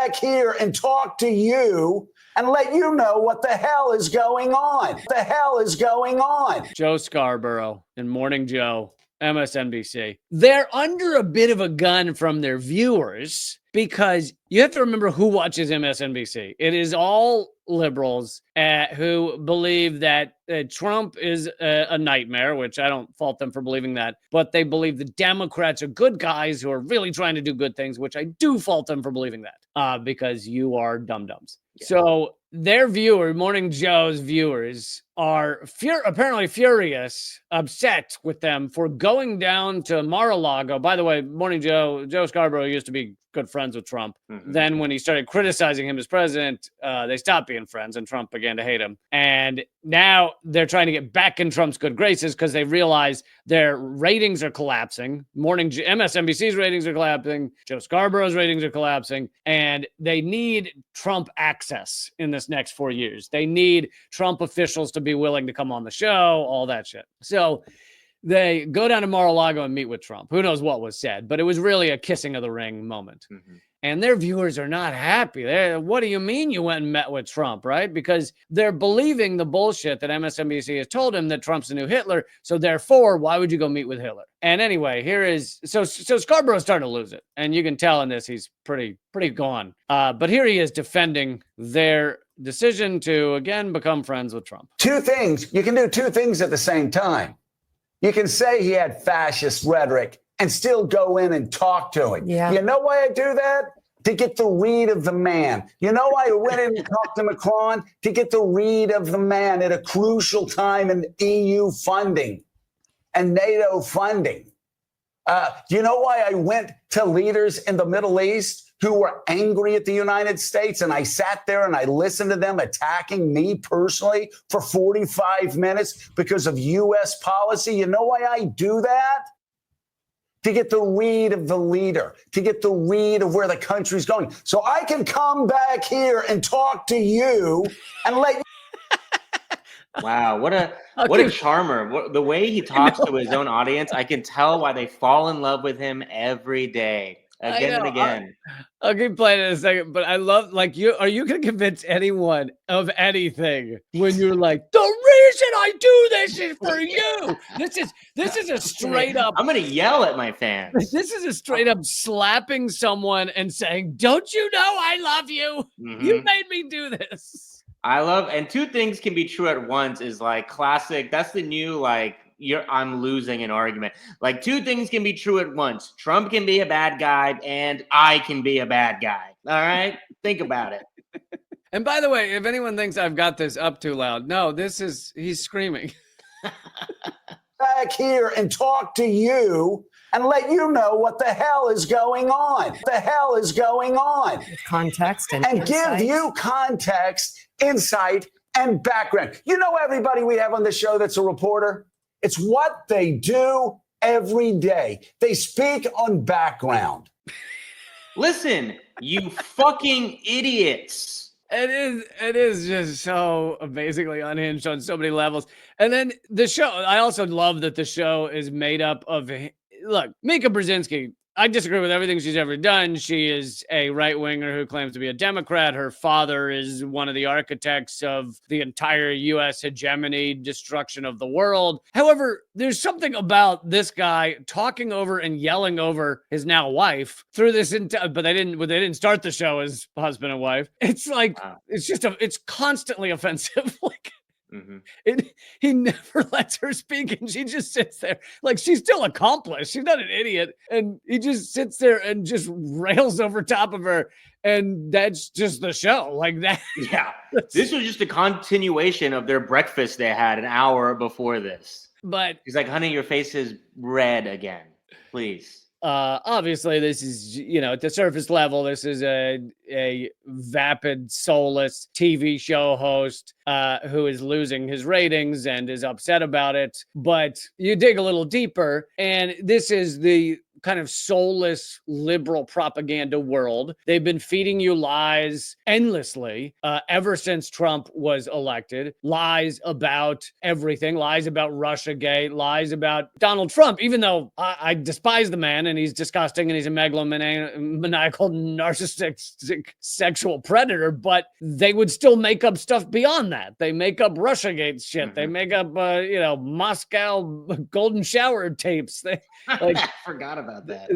back here and talk to you and let you know what the hell is going on. The hell is going on. Joe Scarborough and Morning Joe, MSNBC. They're under a bit of a gun from their viewers because you have to remember who watches MSNBC. It is all liberals who believe that Trump is a nightmare, which I don't fault them for believing that, but they believe the Democrats are good guys who are really trying to do good things, which I do fault them for believing that because you are dum-dums. Yeah. So their viewers, Morning Joe's viewers, are apparently furious, upset with them for going down to Mar-a-Lago. By the way, Morning Joe Scarborough used to be good friends with Trump. Mm-hmm. Then when he started criticizing him as president, they stopped being friends and Trump began to hate him. And now they're trying to get back in Trump's good graces because they realize their ratings are collapsing. MSNBC's ratings are collapsing. Joe Scarborough's ratings are collapsing. And they need Trump access in this next 4 years. They need Trump officials to be willing to come on the show, all that shit. So they go down to Mar-a-Lago and meet with Trump. Who knows what was said, but it was really a kissing of the ring moment. Mm-hmm. And their viewers are not happy. What do you mean you went and met with Trump, right? Because they're believing the bullshit that MSNBC has told him that Trump's the new Hitler. So therefore, why would you go meet with Hitler? And anyway, so Scarborough's starting to lose it. And you can tell in this, he's pretty gone. But here he is defending their decision to, again, become friends with Trump. Two things. You can do two things at the same time. You can say he had fascist rhetoric and still go in and talk to him. Yeah. You know why I do that? To get the read of the man. You know why I went in and talked to Macron? To get the read of the man at a crucial time in EU funding and NATO funding. You know why I went to leaders in the Middle East who were angry at the United States, and I sat there and I listened to them attacking me personally for 45 minutes because of U.S. policy? You know why I do that? To get the read of the leader, to get the read of where the country's going. So I can come back here and talk to you and let you. Wow, what a charmer. The way he talks to his own audience, I can tell why they fall in love with him every day. Again and again. I'll keep playing in a second, but I love, are you going to convince anyone of anything when you're like, the reason I do this is for you? This is a straight up. I'm going to yell at my fans. This is a straight up slapping someone and saying, don't you know I love you? Mm-hmm. You made me do this. And two things can be true at once is like classic. That's the new, I'm losing an argument. Like two things can be true at once. Trump can be a bad guy and I can be a bad guy. All right? Think about it. And by the way, if anyone thinks I've got this up too loud, no, he's screaming. Back here and talk to you and let you know what the hell is going on. The hell is going on. Context and give you context, insight, and background. You know everybody we have on the show that's a reporter? It's what they do every day. They speak on background. Listen, you fucking idiots. It is just so amazingly unhinged on so many levels. And then the show, I also love that the show is made up of, look, Mika Brzezinski, I disagree with everything she's ever done. She is a right-winger who claims to be a Democrat. Her father is one of the architects of the entire U.S. hegemony, destruction of the world. However, there's something about this guy talking over and yelling over his now wife through this but they didn't start the show as husband and wife. It's like, it's constantly offensive. Mm-hmm. He never lets her speak and she just sits there like she's still accomplished. She's not an idiot. And he just sits there and just rails over top of her. And that's just the show like that. Yeah. This was just a continuation of their breakfast they had an hour before this. But he's like, honey, your face is red again. Please. Obviously, this is, at the surface level, this is a vapid, soulless TV show host who is losing his ratings and is upset about it. But you dig a little deeper, and this is the kind of soulless liberal propaganda world. They've been feeding you lies endlessly ever since Trump was elected. Lies about everything, lies about Russiagate, lies about Donald Trump, even though I despise the man and he's disgusting and he's a megalomaniacal, narcissistic sexual predator, but they would still make up stuff beyond that. They make up Russiagate shit. They make up, Moscow golden shower tapes. They like I forgot about that.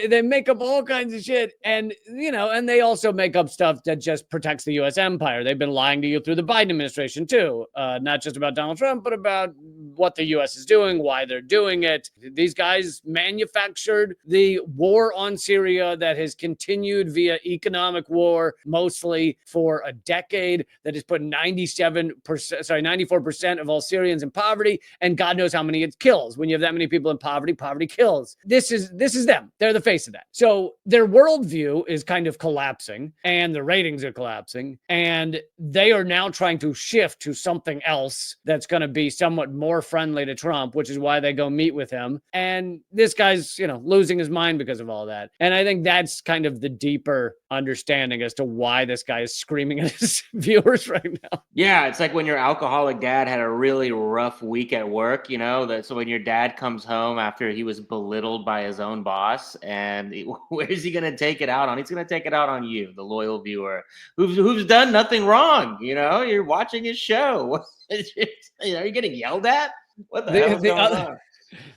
they make up all kinds of shit, and and they also make up stuff that just protects the U.S. empire. They've been lying to you through the Biden administration too, not just about Donald Trump, but about what the U.S. is doing, why they're doing it. These guys manufactured the war on Syria that has continued via economic war, mostly for a decade, that has put 94% of all Syrians in poverty, and God knows how many it kills. When you have that many people in poverty, poverty kills. This is them. They're the face of that. So their worldview is kind of collapsing, and the ratings are collapsing, and they are now trying to shift to something else that's going to be somewhat more friendly to Trump, which is why they go meet with him. And this guy's, losing his mind because of all that. And I think that's kind of the deeper understanding as to why this guy is screaming at his viewers right now. Yeah, it's like when your alcoholic dad had a really rough week at work, so when your dad comes home after he was belittled by his own boss, and where's he going to take it out on? He's going to take it out on you, the loyal viewer, who's done nothing wrong. You're watching his show. Are you getting yelled at? What the hell is going on?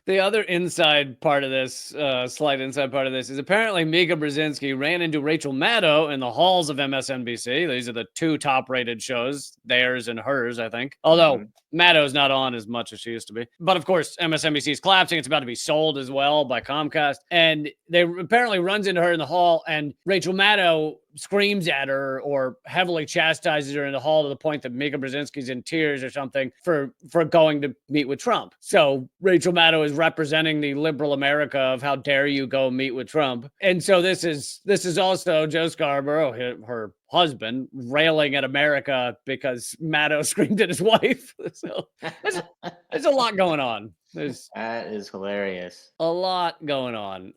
The other inside part of this, slight inside part of this, is apparently Mika Brzezinski ran into Rachel Maddow in the halls of MSNBC. These are the two top-rated shows, theirs and hers, I think. Although Maddow's not on as much as she used to be. But of course, MSNBC is collapsing. It's about to be sold as well by Comcast. And they apparently runs into her in the hall, and Rachel Maddow screams at her or heavily chastises her in the hall to the point that Mika Brzezinski's in tears or something for going to meet with Trump. So Rachel Maddow is representing the liberal America of how dare you go meet with Trump. And so this is also Joe Scarborough, her husband, railing at America because Maddow screamed at his wife. So there's a lot going on. That is hilarious. A lot going on.